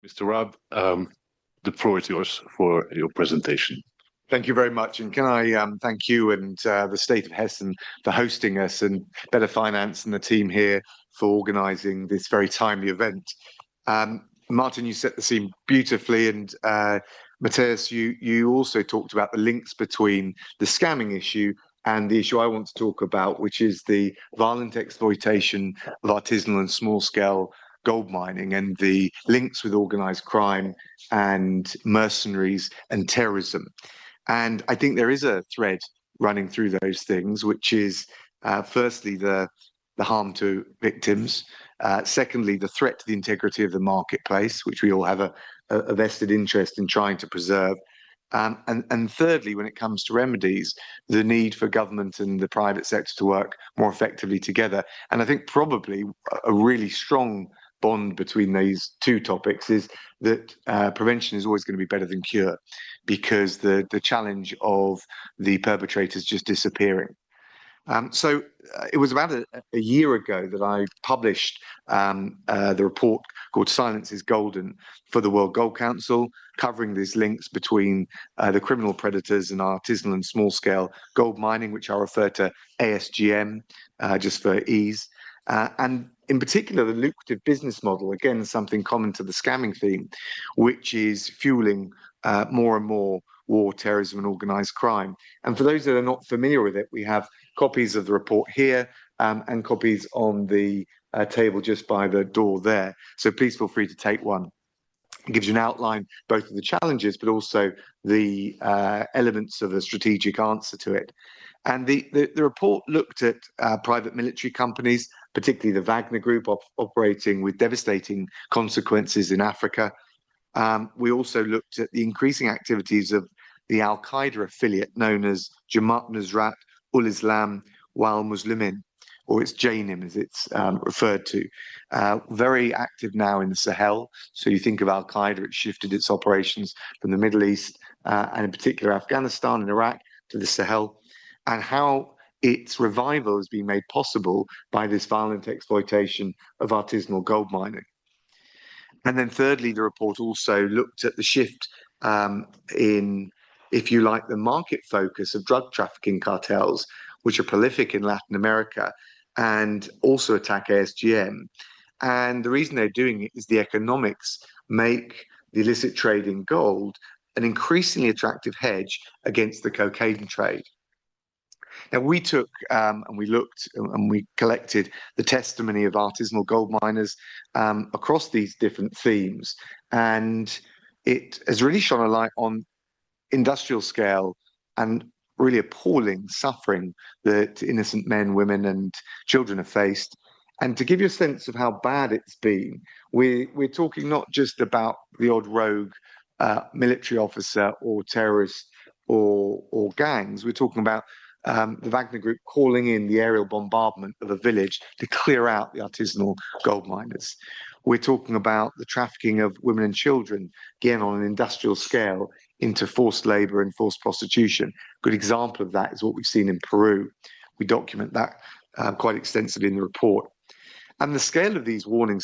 Mr. Raab, the floor is yours for your presentation. Thank you very much. And can I thank you and the State of Hessen for hosting us, and Better Finance and the team here for organising this very timely event. Martin, you set the scene beautifully, and Matthias, you also talked about the links between the scamming issue and the issue I want to talk about, which is the violent exploitation of artisanal and small-scale gold mining and the links with organised crime and mercenaries and terrorism. And I think there is a thread running through those things, which is firstly the harm to victims, secondly the threat to the integrity of the marketplace, which we all have a vested interest in trying to preserve, and thirdly, when it comes to remedies, the need for government and the private sector to work more effectively together. And I think probably a really strong bond between these two topics is that prevention is always going to be better than cure, because the challenge of the perpetrators just disappearing. So it was about a year ago that I published the report called Silence is Golden for the World Gold Council, covering these links between the criminal predators and artisanal and small-scale gold mining, which I refer to ASGM just for ease. And in particular, the lucrative business model, again, something common to the scamming theme, which is fueling more and more war, terrorism, and organised crime. And for those that are not familiar with it, we have copies of the report here and copies on the table just by the door there. So please feel free to take one. It gives you an outline both of the challenges, but also the elements of a strategic answer to it. And the report looked at private military companies, particularly the Wagner Group, operating with devastating consequences in Africa. We also looked at the increasing activities of the Al-Qaeda affiliate known as Jamaat Nusrat ul-Islam wal Muslimin, or it's JNIM as it's referred to, very active now in the Sahel. So you think of Al-Qaeda, it shifted its operations from the Middle East and in particular Afghanistan and Iraq to the Sahel, and how its revival has been made possible by this violent exploitation of artisanal gold mining. And then thirdly, the report also looked at the shift in, if you like, the market focus of drug trafficking cartels, which are prolific in Latin America and also attack ASGM. And the reason they're doing it is the economics make the illicit trade in gold an increasingly attractive hedge against the cocaine trade. Now, we took and we looked and we collected the testimony of artisanal gold miners across these different themes, and it has really shone a light on industrial scale and really appalling suffering that innocent men, women, and children have faced. And to give you a sense of how bad it's been, we're talking not just about the odd rogue military officer or terrorist or gangs. We're talking about the Wagner Group calling in the aerial bombardment of a village to clear out the artisanal gold miners. We're talking about the trafficking of women and children, again on an industrial scale, into forced labor and forced prostitution. A good example of that is what we've seen in Peru. We document that quite extensively in the report. And the scale of these warning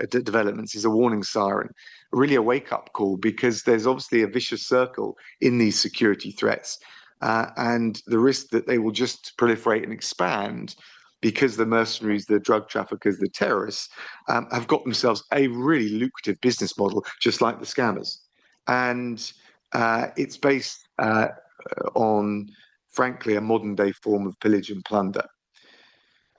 developments is a warning siren, really a wake-up call, because there's obviously a vicious circle in these security threats. And the risk that they will just proliferate and expand because the mercenaries, the drug traffickers, the terrorists have got themselves a really lucrative business model, just like the scammers. And it's based on, frankly, a modern day form of pillage and plunder.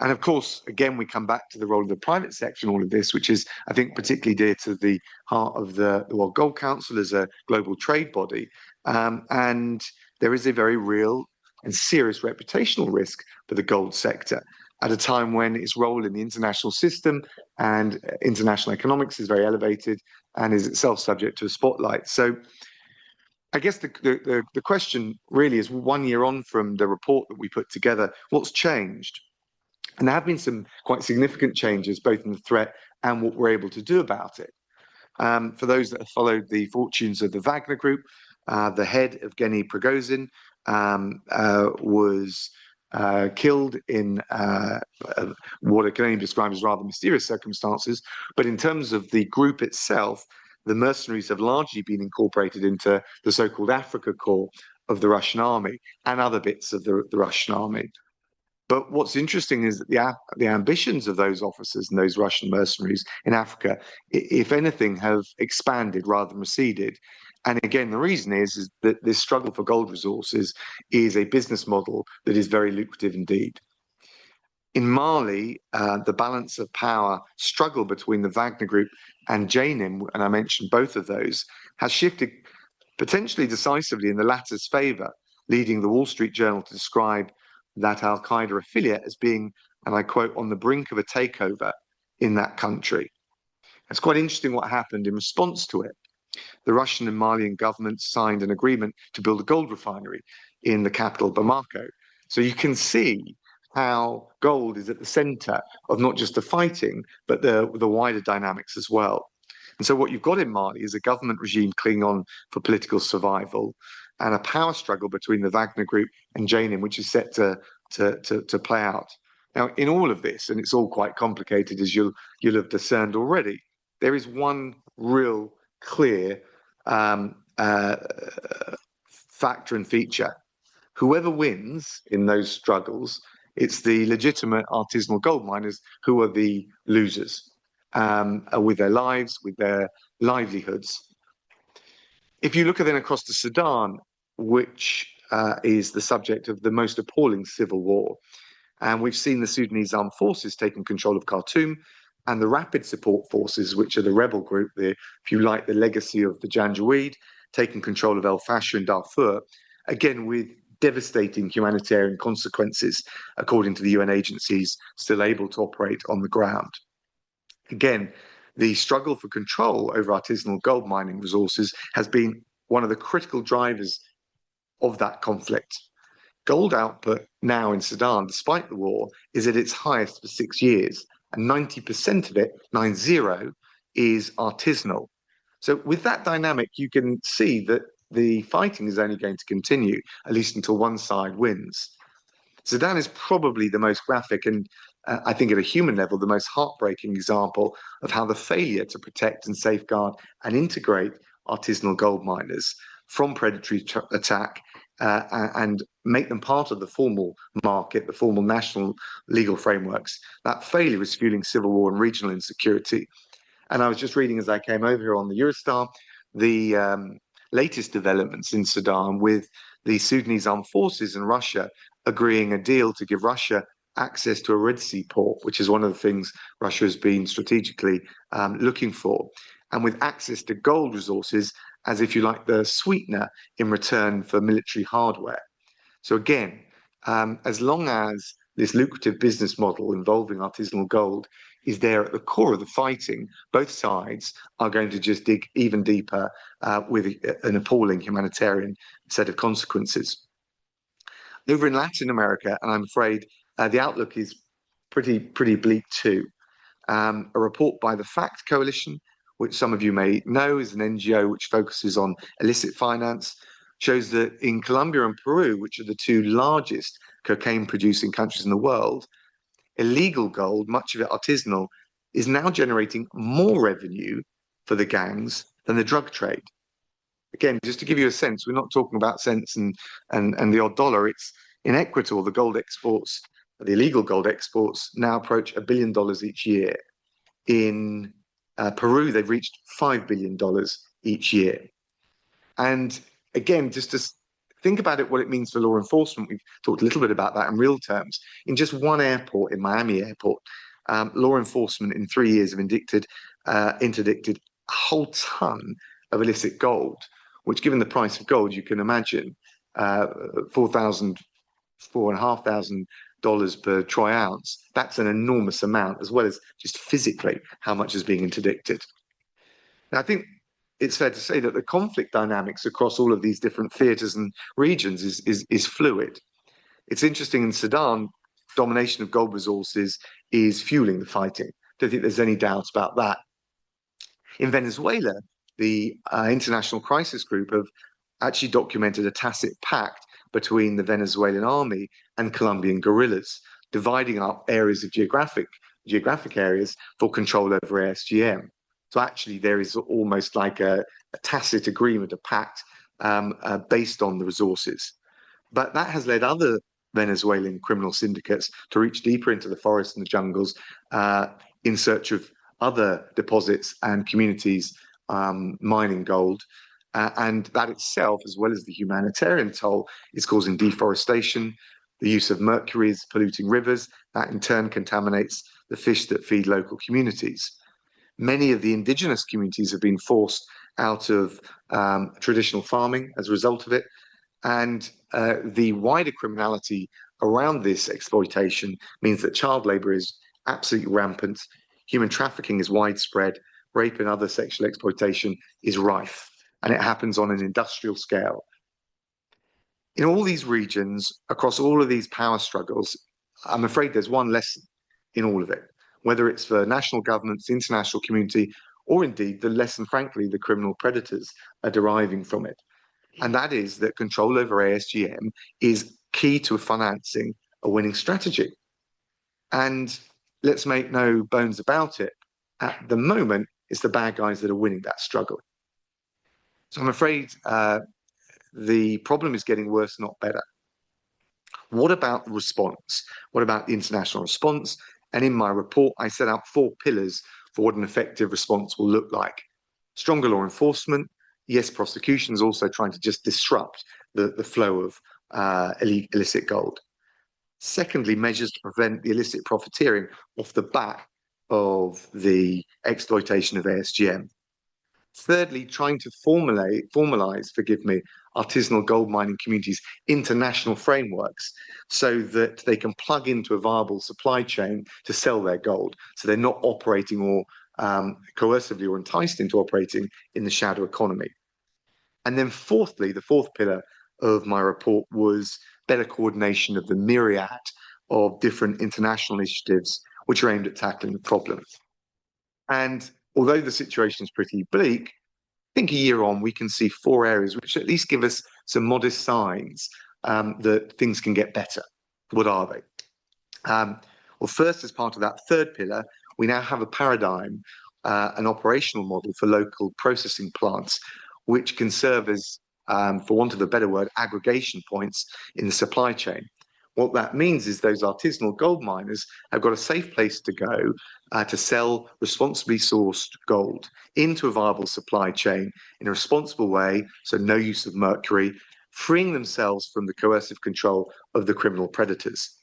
And of course, again, we come back to the role of the private sector in all of this, which is, I think, particularly dear to the heart of the World Gold Council as a global trade body. And there is a very real and serious reputational risk for the gold sector at a time when its role in the international system and international economics is very elevated and is itself subject to a spotlight. So I guess the question really is, 1 year on from the report that we put together, what's changed? And there have been some quite significant changes, both in the threat and what we're able to do about it. For those that have followed the fortunes of the Wagner Group, the head of Evgeny Prigozhin was killed in what I can only describe as rather mysterious circumstances. But in terms of the group itself, the mercenaries have largely been incorporated into the so-called Africa Corps of the Russian army and other bits of the Russian army. But what's interesting is that the ambitions of those officers and those Russian mercenaries in Africa, if anything, have expanded rather than receded. And again, the reason is that this struggle for gold resources is a business model that is very lucrative indeed. In Mali, the balance of power struggle between the Wagner Group and JNIM, and I mentioned both of those, has shifted potentially decisively in the latter's favour, leading the Wall Street Journal to describe that Al-Qaeda affiliate as being, and I quote, on the brink of a takeover in that country. It's quite interesting what happened in response to it. The Russian and Malian governments signed an agreement to build a gold refinery in the capital, Bamako. So you can see how gold is at the centre of not just the fighting, but the wider dynamics as well. And so what you've got in Mali is a government regime clinging on for political survival and a power struggle between the Wagner Group and JNIM, which is set to play out. Now, in all of this, and it's all quite complicated, as you'll have discerned already, there is one real clear factor and feature. Whoever wins in those struggles, it's the legitimate artisanal gold miners who are the losers with their lives, with their livelihoods. If you look at then across to Sudan, which is the subject of the most appalling civil war, and we've seen the Sudanese armed forces taking control of Khartoum and the rapid support forces, which are the rebel group, if you like, the legacy of the Janjaweed, taking control of El Fasher and Darfur, again with devastating humanitarian consequences, according to the UN agencies still able to operate on the ground. Again, the struggle for control over artisanal gold mining resources has been one of the critical drivers of that conflict. Gold output now in Sudan, despite the war, is at its highest for 6 years, and 90% of it, 90, is artisanal. So with that dynamic, you can see that the fighting is only going to continue, at least until one side wins. Sudan is probably the most graphic and I think at a human level, the most heartbreaking example of how the failure to protect and safeguard and integrate artisanal gold miners from predatory attack and make them part of the formal market, the formal national legal frameworks, that failure is fueling civil war and regional insecurity. And I was just reading as I came over here on the Eurostar, the latest developments in Sudan with the Sudanese armed forces and Russia agreeing a deal to give Russia access to a Red Sea port, which is one of the things Russia has been strategically looking for, and with access to gold resources as, if you like, the sweetener in return for military hardware. So again, as long as this lucrative business model involving artisanal gold is there at the core of the fighting, both sides are going to just dig even deeper with an appalling humanitarian set of consequences. Over in Latin America, and I'm afraid the outlook is pretty bleak too. A report by the FACT Coalition, which some of you may know is an NGO which focuses on illicit finance, shows that in Colombia and Peru, which are the two largest cocaine-producing countries in the world, illegal gold, much of it artisanal, is now generating more revenue for the gangs than the drug trade. Again, just to give you a sense, we're not talking about cents and the odd dollar. It's in Ecuador, the gold exports, the illegal gold exports now approach $1 billion each year. In Peru, they've reached $5 billion each year. And again, just to think about it, what it means for law enforcement, we've talked a little bit about that in real terms. In just one airport, in Miami Airport, law enforcement in 3 years have interdicted a whole ton of illicit gold, which, given the price of gold, you can imagine $4,500 per troy ounce. That's an enormous amount, as well as just physically how much is being interdicted. Now, I think it's fair to say that the conflict dynamics across all of these different theatres and regions is fluid. It's interesting in Sudan, domination of gold resources is fueling the fighting. Don't think there's any doubt about that. In Venezuela, the International Crisis Group have actually documented a tacit pact between the Venezuelan army and Colombian guerrillas, dividing up areas of geographic areas for control over ASGM. So actually, there is almost like a tacit agreement, a pact based on the resources. But that has led other Venezuelan criminal syndicates to reach deeper into the forests and the jungles in search of other deposits and communities mining gold. And that itself, as well as the humanitarian toll, is causing deforestation. The use of mercury is polluting rivers. That in turn contaminates the fish that feed local communities. Many of the indigenous communities have been forced out of traditional farming as a result of it. And the wider criminality around this exploitation means that child labour is absolutely rampant, human trafficking is widespread, rape and other sexual exploitation is rife, and it happens on an industrial scale. In all these regions, across all of these power struggles, I'm afraid there's one lesson in all of it, whether it's for national governments, the international community, or indeed the lesson, frankly, the criminal predators are deriving from it. And that is that control over ASGM is key to financing a winning strategy. And let's make no bones about it, at the moment, it's the bad guys that are winning that struggle. So I'm afraid the problem is getting worse, not better. What about the response? What about the international response? And in my report, I set out 4 pillars for what an effective response will look like. Stronger law enforcement. Yes, prosecution is also trying to just disrupt the flow of illicit gold. Secondly, measures to prevent the illicit profiteering off the back of the exploitation of ASGM. Thirdly, trying to formalize, artisanal gold mining communities into national frameworks so that they can plug into a viable supply chain to sell their gold. So they're not operating or coercively or enticed into operating in the shadow economy. And then fourthly, the 4th pillar of my report was better coordination of the myriad of different international initiatives which are aimed at tackling the problem. And although the situation is pretty bleak, I think a year on we can see 4 areas which at least give us some modest signs that things can get better. What are they? Well, first, as part of that 3rd pillar, we now have a paradigm, an operational model for local processing plants, which can serve as, for want of a better word, aggregation points in the supply chain. What that means is those artisanal gold miners have got a safe place to go to sell responsibly sourced gold into a viable supply chain in a responsible way, so no use of mercury, freeing themselves from the coercive control of the criminal predators.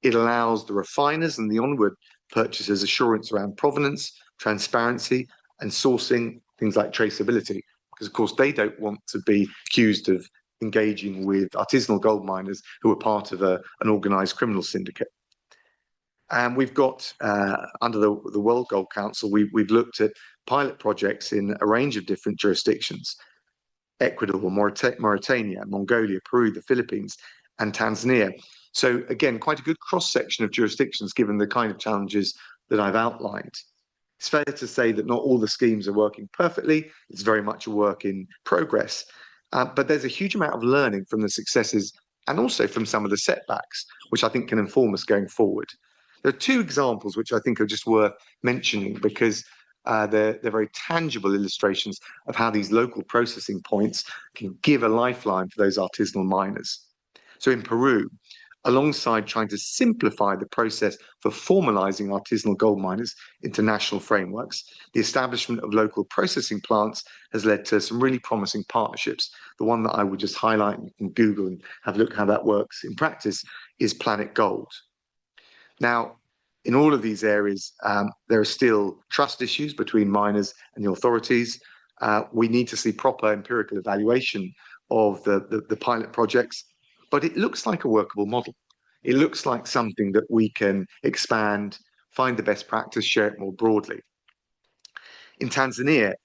It allows the refiners and the onward purchasers assurance around provenance, transparency, and sourcing, things like traceability, because of course they don't want to be accused of engaging with artisanal gold miners who are part of an organised criminal syndicate. And we've got, under the World Gold Council, we've looked at pilot projects in a range of different jurisdictions: Ecuador, Mauritania, Mongolia, Peru, the Philippines, and Tanzania. So again, quite a good cross-section of jurisdictions given the kind of challenges that I've outlined. It's fair to say that not all the schemes are working perfectly. It's very much a work in progress. But there's a huge amount of learning from the successes and also from some of the setbacks, which I think can inform us going forward. There are 2 examples which I think are just worth mentioning because they're very tangible illustrations of how these local processing points can give a lifeline for those artisanal miners. So in Peru, alongside trying to simplify the process for formalizing artisanal gold miners into national frameworks, the establishment of local processing plants has led to some really promising partnerships. The one that I would just highlight and Google and have a look how that works in practice is Planet Gold. Now, in all of these areas, there are still trust issues between miners and the authorities. We need to see proper empirical evaluation of the pilot projects. But it looks like a workable model. It looks like something that we can expand, find the best practice, share it more broadly. In Tanzania,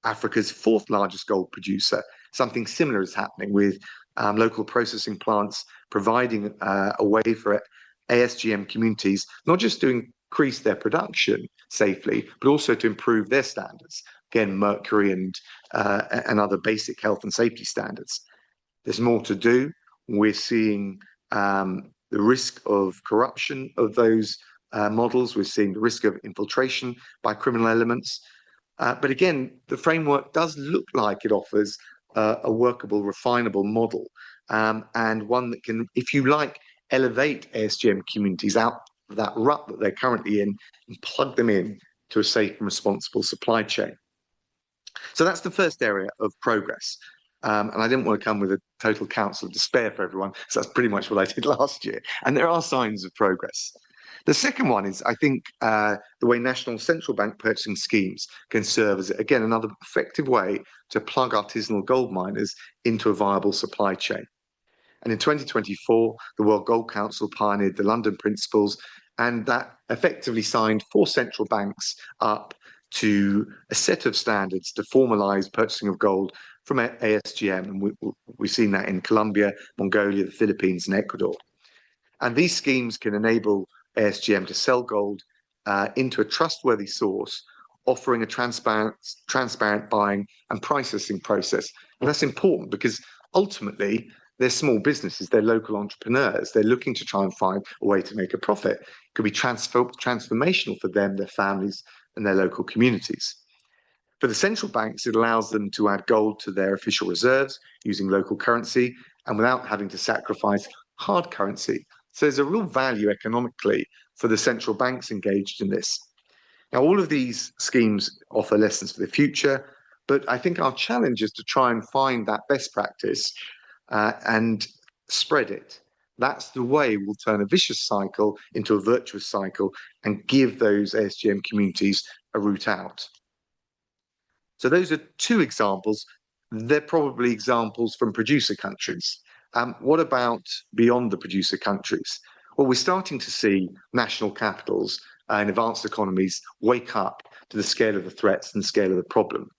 Africa's 4th largest gold producer, something similar is happening with local processing plants providing a way for ASGM communities, not just to increase their production safely, but also to improve their standards. Again, mercury and other basic health and safety standards. There's more to do. We're seeing the risk of corruption of those models. We're seeing the risk of infiltration by criminal elements. But again, the framework does look like it offers a workable, refinable model, and one that can, if you like, elevate ASGM communities out of that rut that they're currently in and plug them in to a safe and responsible supply chain. So that's the first area of progress. And I didn't want to come with a total counsel of despair for everyone, so that's pretty much what I did last year. And there are signs of progress. The second one is, I think, the way national central bank purchasing schemes can serve as, again, another effective way to plug artisanal gold miners into a viable supply chain. And in 2024, the World Gold Council pioneered the London Principles, and that effectively signed 4 central banks up to a set of standards to formalise purchasing of gold from ASGM. And we've seen that in Colombia, Mongolia, the Philippines, and Ecuador. And these schemes can enable ASGM to sell gold into a trustworthy source, offering a transparent buying and processing process. And that's important because ultimately they're small businesses, they're local entrepreneurs, they're looking to try and find a way to make a profit. It could be transformational for them, their families, and their local communities. For the central banks, it allows them to add gold to their official reserves using local currency and without having to sacrifice hard currency. So there's a real value economically for the central banks engaged in this. Now, all of these schemes offer lessons for the future, but I think our challenge is to try and find that best practice and spread it. That's the way we'll turn a vicious cycle into a virtuous cycle and give those ASGM communities a route out. So those are 2 examples. They're probably examples from producer countries. What about beyond the producer countries? Well, we're starting to see national capitals and advanced economies wake up to the scale of the threats and scale of the problem.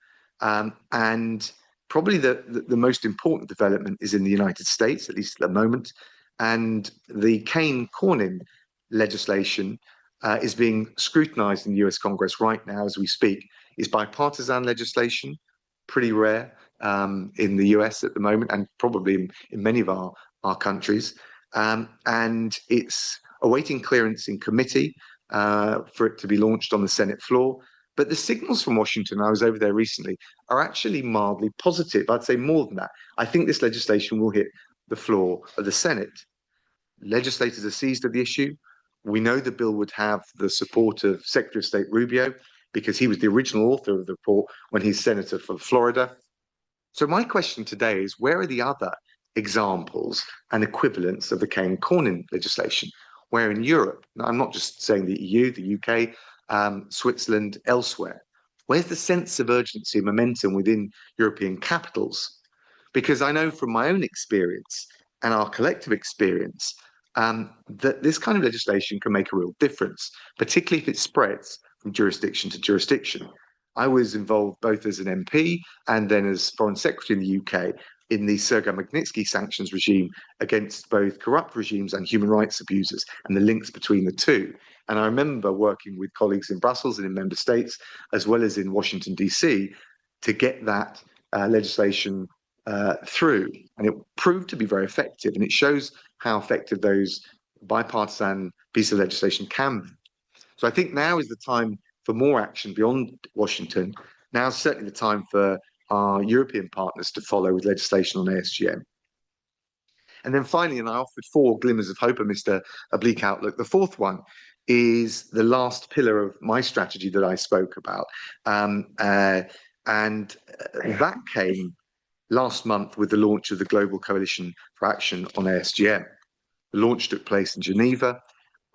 And probably the most important development is in the United States, at least at the moment. And the Kane-Cornyn legislation is being scrutinized in the US Congress right now as we speak. It's bipartisan legislation, pretty rare in the US at the moment, and probably in many of our countries. And it's awaiting clearance in committee for it to be launched on the Senate floor. But the signals from Washington, I was over there recently, are actually mildly positive. I'd say more than that. I think this legislation will hit the floor of the Senate. Legislators are seized of the issue. We know the bill would have the support of Secretary of State Rubio because he was the original author of the report when he's Senator for Florida. So my question today is, where are the other examples and equivalents of the Kane-Cornyn legislation? Where in Europe, I'm not just saying the EU, the UK, Switzerland, elsewhere, where's the sense of urgency and momentum within European capitals? Because I know from my own experience and our collective experience that this kind of legislation can make a real difference, particularly if it spreads from jurisdiction to jurisdiction. I was involved both as an MP and then as Foreign Secretary in the UK in the Sergei Magnitsky sanctions regime against both corrupt regimes and human rights abusers, and the links between the two. And I remember working with colleagues in Brussels and in member states, as well as in Washington, DC, to get that legislation through. And it proved to be very effective. And it shows how effective those bipartisan pieces of legislation can be. So I think now is the time for more action beyond Washington. Now is certainly the time for our European partners to follow with legislation on ASGM. And then finally, and I offered 4 glimmers of hope amidst a bleak outlook, the 4th one is the last pillar of my strategy that I spoke about. And that came last month with the launch of the Global Coalition for Action on ASGM. The launch took place in Geneva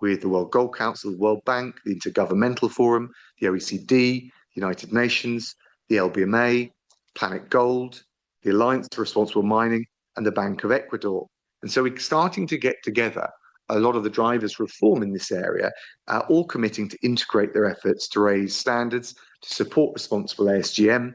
with the World Gold Council, the World Bank, the Intergovernmental Forum, the OECD, the United Nations, the LBMA, Planet Gold, the Alliance for Responsible Mining, and the Bank of Ecuador. And so we're starting to get together a lot of the drivers for reform in this area, all committing to integrate their efforts to raise standards, to support responsible ASGM,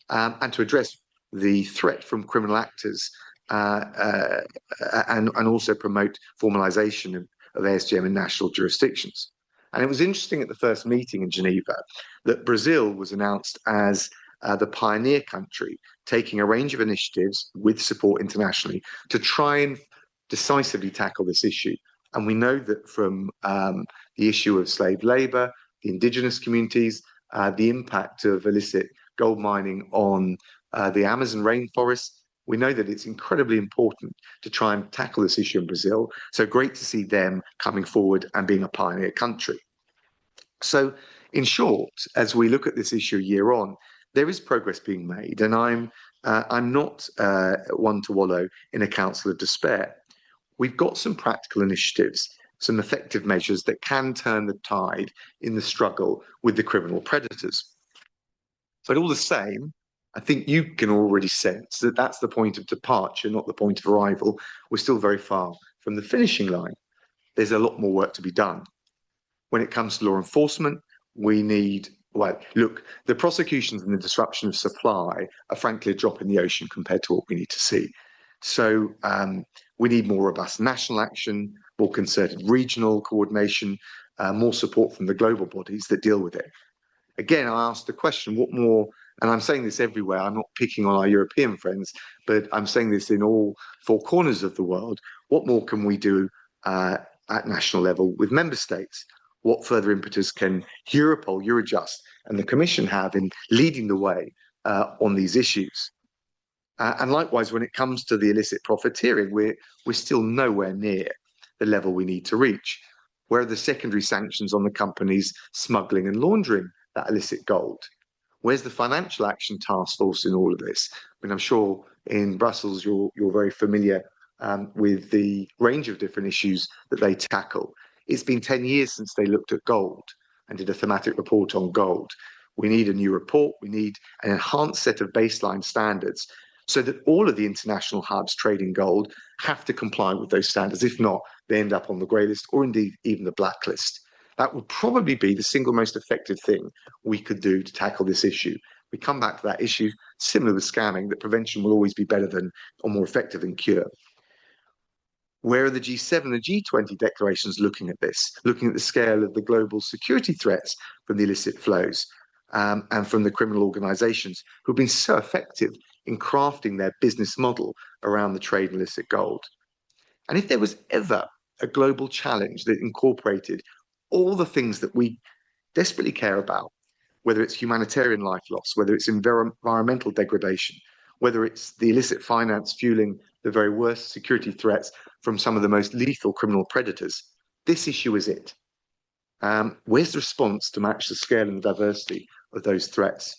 and to address the threat from criminal actors, and also promote formalization of ASGM in national jurisdictions. And it was interesting at the first meeting in Geneva that Brazil was announced as the pioneer country, taking a range of initiatives with support internationally to try and decisively tackle this issue. And we know that from the issue of slave labor, the indigenous communities, the impact of illicit gold mining on the Amazon rainforest. We know that it's incredibly important to try and tackle this issue in Brazil. So great to see them coming forward and being a pioneer country. So in short, as we look at this issue year on, there is progress being made, and I'm not one to wallow in a council of despair. We've got some practical initiatives, some effective measures that can turn the tide in the struggle with the criminal predators. But all the same, I think you can already sense that that's the point of departure, not the point of arrival. We're still very far from the finishing line. There's a lot more work to be done. When it comes to law enforcement, we need, well, look, the prosecutions and the disruption of supply are frankly a drop in the ocean compared to what we need to see. So we need more robust national action, more concerted regional coordination, more support from the global bodies that deal with it. Again, I asked the question, what more, and I'm saying this everywhere, I'm not picking on our European friends, but I'm saying this in all four corners of the world, what more can we do at national level with member states? What further impetus can Europol, Eurojust, and the Commission have in leading the way on these issues? And likewise, when it comes to the illicit profiteering, we're still nowhere near the level we need to reach. Where are the secondary sanctions on the companies smuggling and laundering that illicit gold? Where's the financial action task force in all of this? I mean, I'm sure in Brussels you're very familiar with the range of different issues that they tackle. It's been 10 years since they looked at gold and did a thematic report on gold. We need a new report. We need an enhanced set of baseline standards so that all of the international hubs trading gold have to comply with those standards. If not, they end up on the grey list or indeed even the blacklist. That would probably be the single most effective thing we could do to tackle this issue. We come back to that issue, similar with scamming, that prevention will always be better than or more effective than cure. Where are the G7 and G20 declarations looking at this, looking at the scale of the global security threats from the illicit flows and from the criminal organizations who've been so effective in crafting their business model around the trade in illicit gold? And if there was ever a global challenge that incorporated all the things that we desperately care about, whether it's humanitarian life loss, whether it's environmental degradation, whether it's the illicit finance fueling the very worst security threats from some of the most lethal criminal predators, this issue is it. Where's the response to match the scale and the diversity of those threats?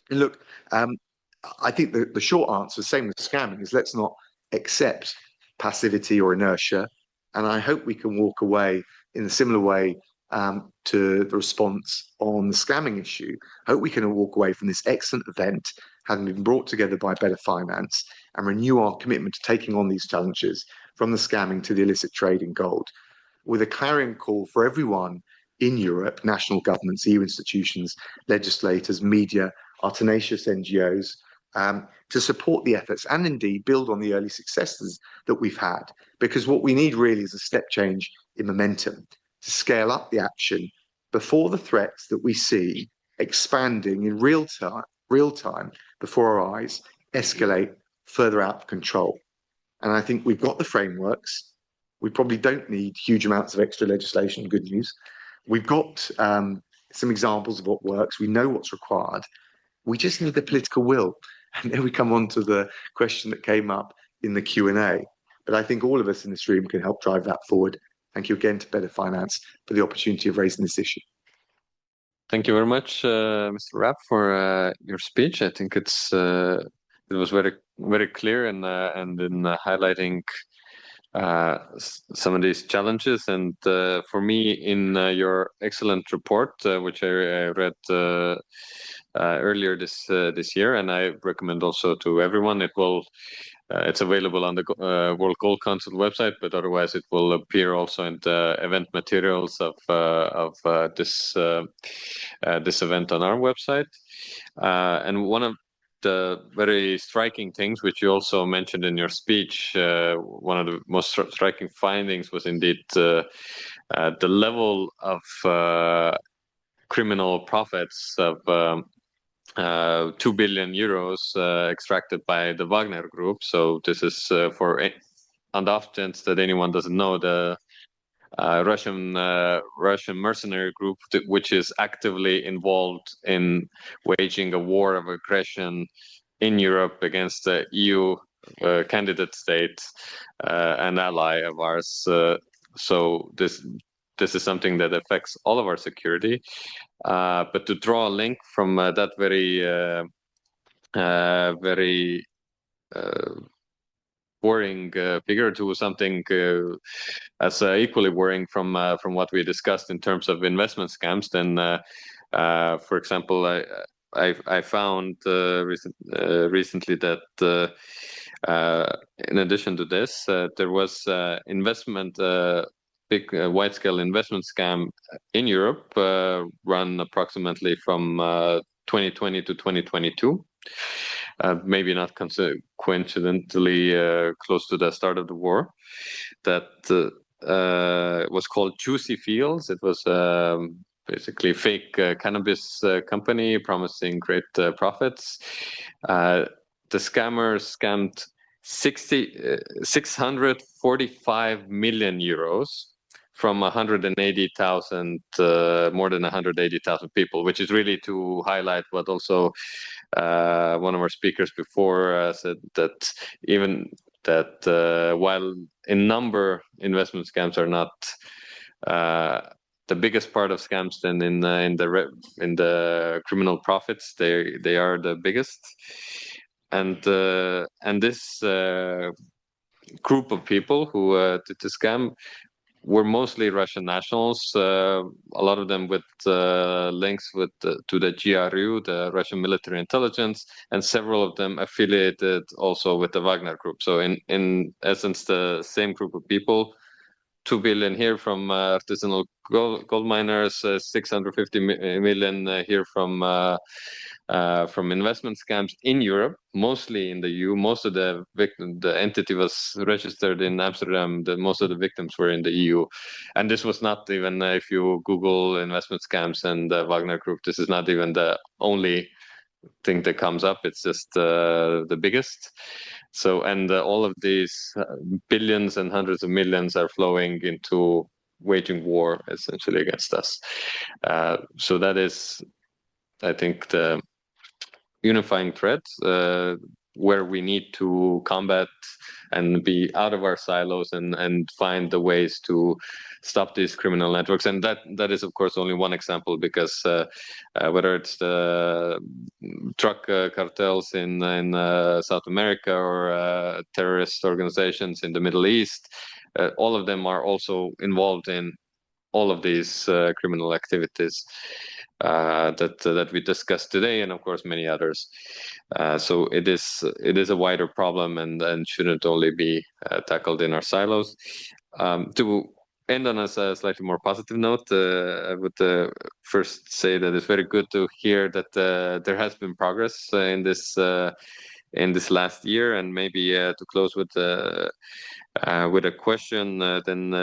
And look, I think the short answer, same with scamming, is let's not accept passivity or inertia. And I hope we can walk away in a similar way to the response on the scamming issue. I hope we can walk away from this excellent event, having been brought together by Better Finance, and renew our commitment to taking on these challenges from the scamming to the illicit trade in gold, with a clarion call for everyone in Europe, national governments, EU institutions, legislators, media, our tenacious NGOs, to support the efforts and indeed build on the early successes that we've had. Because what we need really is a step change in momentum to scale up the action before the threats that we see expanding in real time before our eyes escalate further out of control. And I think we've got the frameworks. We probably don't need huge amounts of extra legislation, good news. We've got some examples of what works. We know what's required. We just need the political will. And then we come on to the question that came up in the Q&A. But I think all of us in this room can help drive that forward. Thank you again to Better Finance for the opportunity of raising this issue. Thank you very much, Mr. Raab, for your speech. I think it was very clear and in highlighting some of these challenges. And for me, in your excellent report, which I read earlier this year, and I recommend also to everyone, it's available on the World Gold Council website, but otherwise it will appear also in the event materials of this event on our website. And one of the very striking things, which you also mentioned in your speech, one of the most striking findings was indeed the level of criminal profits of 2 billion euros extracted by the Wagner Group. So this is on the off chance that anyone doesn't know, the Russian mercenary group, which is actively involved in waging a war of aggression in Europe against the EU candidate state, an ally of ours. So this is something that affects all of our security. But to draw a link from that very worrying figure to something as equally worrying from what we discussed in terms of investment scams, then for example, I found recently that in addition to this, there was big wide-scale investment scam in Europe run approximately from 2020 to 2022. Maybe not coincidentally close to the start of the war, that was called Juicy Fields. It was basically fake cannabis company promising great profits. The scammers scammed 645 million euros from 180,000, more than 180,000 people, which is really to highlight what also one of our speakers before said, that even that while in number investment scams are not the biggest part of scams, then in the criminal profits they are the biggest, and this group of people who did the scam were mostly Russian nationals, a lot of them with links to the GRU, the Russian military intelligence, and several of them affiliated also with the Wagner group. So in essence, the same group of people, 2 billion here from artisanal gold miners, 650 million here from investment scams in Europe, mostly in the EU. Most of the entity was registered in Amsterdam. Most of the victims were in the EU, and this was not even if you Google investment scams and Wagner Group, this is not even the only thing that comes up. It's just the biggest. So, and all of these billions and hundreds of millions are flowing into waging war essentially against us. So that is, I think, the unifying thread where we need to combat and be out of our silos and find the ways to stop these criminal networks. And that is, of course, only one example, because whether it's the truck cartels in South America or terrorist organizations in the Middle East, all of them are also involved in all of these criminal activities that we discussed today, and of course many others. So it is a wider problem and shouldn't only be tackled in our silos. To end on a slightly more positive note, I would first say that it's very good to hear that there has been progress in this last year, and maybe to close with a question. Then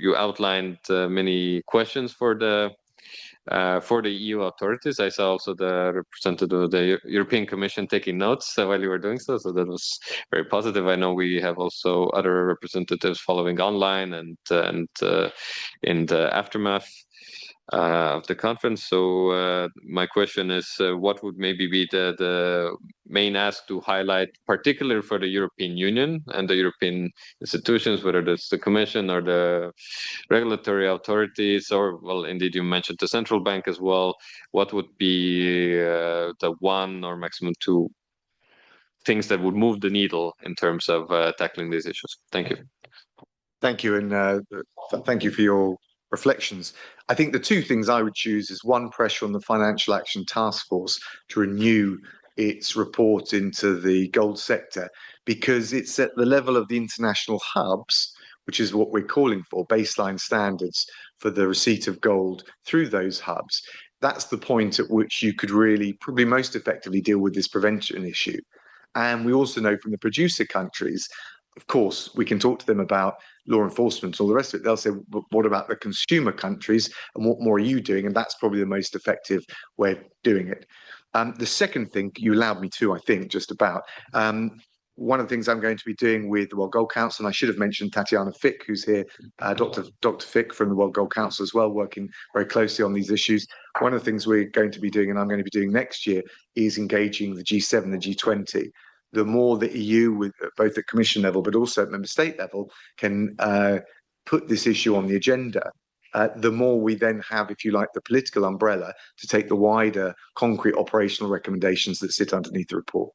you outlined many questions for the EU authorities. I saw also the representative of the European Commission taking notes while you were doing so that was very positive. I know we have also other representatives following online and in the aftermath of the conference. So my question is, what would maybe be the main ask to highlight, particularly for the European Union and the European institutions, whether it's the Commission or the regulatory authorities, or, well, indeed, you mentioned the central bank as well. What would be the one or maximum two things that would move the needle in terms of tackling these issues? Thank you. Thank you, and thank you for your reflections. I think the two things I would choose is, one, pressure on the Financial Action Task Force to renew its report into the gold sector, because it's at the level of the international hubs, which is what we're calling for, baseline standards for the receipt of gold through those hubs. That's the point at which you could really probably most effectively deal with this prevention issue. And we also know from the producer countries, of course, we can talk to them about law enforcement and all the rest of it. They'll say, but what about the consumer countries, and what more are you doing? And that's probably the most effective way of doing it. The second thing you allowed me to, I think, just about, one of the things I'm going to be doing with the World Gold Council, and I should have mentioned Tatiana Fick, who's here, Dr. Fick from the World Gold Council as well, working very closely on these issues. One of the things we're going to be doing, and I'm going to be doing next year, is engaging the G7 and G20. The more the EU, with both at Commission level but also at member state level, can put this issue on the agenda, the more we then have, if you like, the political umbrella to take the wider concrete operational recommendations that sit underneath the report.